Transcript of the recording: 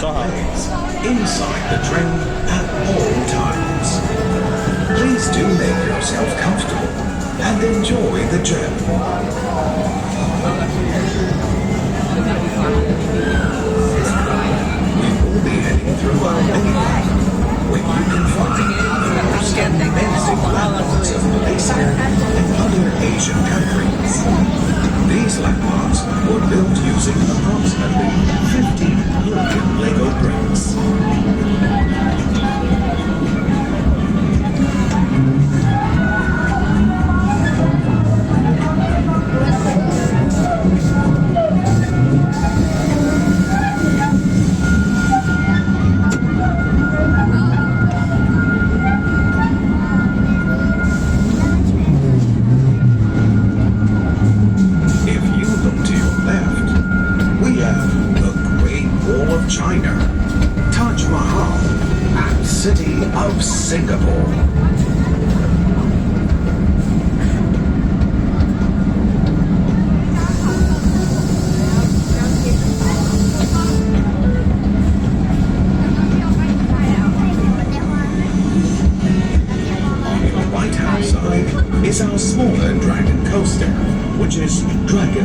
place inside the train at all times. Please do make yourself comfortable and enjoy the journey. We will be heading through Albania, where you can find the most amazing landmarks of Malaysia and other Asian countries. These landmarks were built using approximately 15 million Lego bricks. China, Taj Mahal, and City of Singapore. On your right-hand side is our smaller Dragon Coaster, which is Dragon's